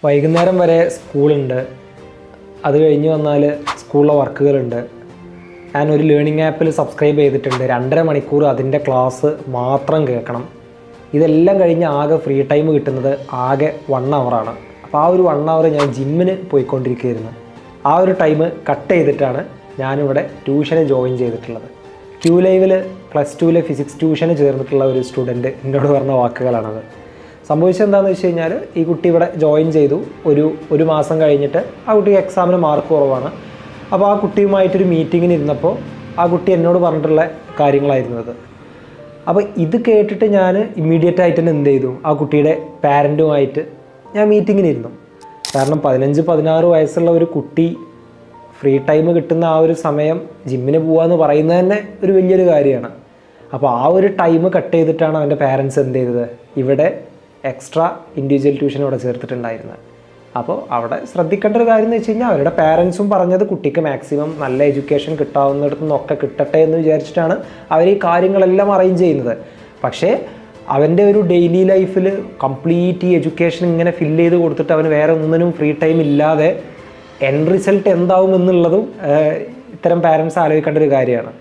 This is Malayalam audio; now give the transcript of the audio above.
വൈകുന്നേരം വരെ സ്കൂളുണ്ട്. അത് കഴിഞ്ഞ് വന്നാൽ സ്കൂളിലെ വർക്കുകളുണ്ട്. ഞാൻ ഒരു ലേണിംഗ് ആപ്പിൽ സബ്സ്ക്രൈബ് ചെയ്തിട്ടുണ്ട്. 2.5 മണിക്കൂർ അതിൻ്റെ ക്ലാസ് മാത്രം കേൾക്കണം. ഇതെല്ലാം കഴിഞ്ഞ് ആകെ ഫ്രീ ടൈം കിട്ടുന്നത് ആകെ 1 ഹവറാണ്. അപ്പോൾ ആ ഒരു 1 ഹവർ ഞാൻ ജിമ്മിന് പോയിക്കൊണ്ടിരിക്കുകയായിരുന്നു. ആ ഒരു ടൈം കട്ട് ചെയ്തിട്ടാണ് ഞാനിവിടെ ട്യൂഷന് ജോയിൻ ചെയ്തിട്ടുള്ളത്. ക്യൂ ലൈവിൽ +2 ഫിസിക്സ് ട്യൂഷന് ചേർന്നിട്ടുള്ള ഒരു സ്റ്റുഡൻറ്റ് എന്നോട് പറഞ്ഞ വാക്കുകളാണത്. സംഭവിച്ചത് എന്താണെന്ന് വെച്ച് കഴിഞ്ഞാൽ, ഈ കുട്ടി ഇവിടെ ജോയിൻ ചെയ്തു. ഒരു മാസം കഴിഞ്ഞിട്ട് ആ കുട്ടിക്ക് എക്സാമിന് മാർക്ക് കുറവാണ്. അപ്പോൾ ആ കുട്ടിയുമായിട്ടൊരു മീറ്റിങ്ങിന് ഇരുന്നപ്പോൾ ആ കുട്ടി എന്നോട് പറഞ്ഞിട്ടുള്ള കാര്യങ്ങളായിരുന്നു അത്. അപ്പോൾ ഇത് കേട്ടിട്ട് ഞാൻ ഇമ്മീഡിയറ്റായിട്ട് തന്നെ എന്ത് ചെയ്തു, ആ കുട്ടിയുടെ പാരൻറ്റുമായിട്ട് ഞാൻ മീറ്റിങ്ങിനിരുന്നു. കാരണം 15-16 വയസ്സുള്ള ഒരു കുട്ടി ഫ്രീ ടൈം കിട്ടുന്ന ആ ഒരു സമയം ജിമ്മിന് പോകാമെന്ന് പറയുന്നത് തന്നെ ഒരു വലിയൊരു കാര്യമാണ്. അപ്പോൾ ആ ഒരു ടൈം കട്ട് ചെയ്തിട്ടാണ് അവൻ്റെ പാരൻസ് എന്ത് ചെയ്തത്, ഇവിടെ എക്സ്ട്രാ ഇൻഡിവിജ്വൽ ട്യൂഷൻ ഇവിടെ ചേർത്തിട്ടുണ്ടായിരുന്നത്. അപ്പോൾ അവിടെ ശ്രദ്ധിക്കേണ്ട ഒരു കാര്യം എന്ന് വെച്ച് കഴിഞ്ഞാൽ, അവരുടെ പാരൻസും പറഞ്ഞത് കുട്ടിക്ക് മാക്സിമം നല്ല എഡ്യൂക്കേഷൻ കിട്ടാവുന്നിടത്തു നിന്നൊക്കെ കിട്ടട്ടെ എന്ന് വിചാരിച്ചിട്ടാണ് അവർ ഈ കാര്യങ്ങളെല്ലാം അറേഞ്ച് ചെയ്യുന്നത്. പക്ഷേ അവൻ്റെ ഒരു ഡെയിലി ലൈഫിൽ കംപ്ലീറ്റ് ഈ എഡ്യൂക്കേഷൻ ഇങ്ങനെ ഫില്ല് ചെയ്ത് കൊടുത്തിട്ട് അവന് വേറെ ഒന്നിനും ഫ്രീ ടൈം ഇല്ലാതെ എൻഡ് റിസൾട്ട് എന്താവും എന്നുള്ളതും ഇത്തരം പാരൻസ് ആലോചിക്കേണ്ട ഒരു കാര്യമാണ്.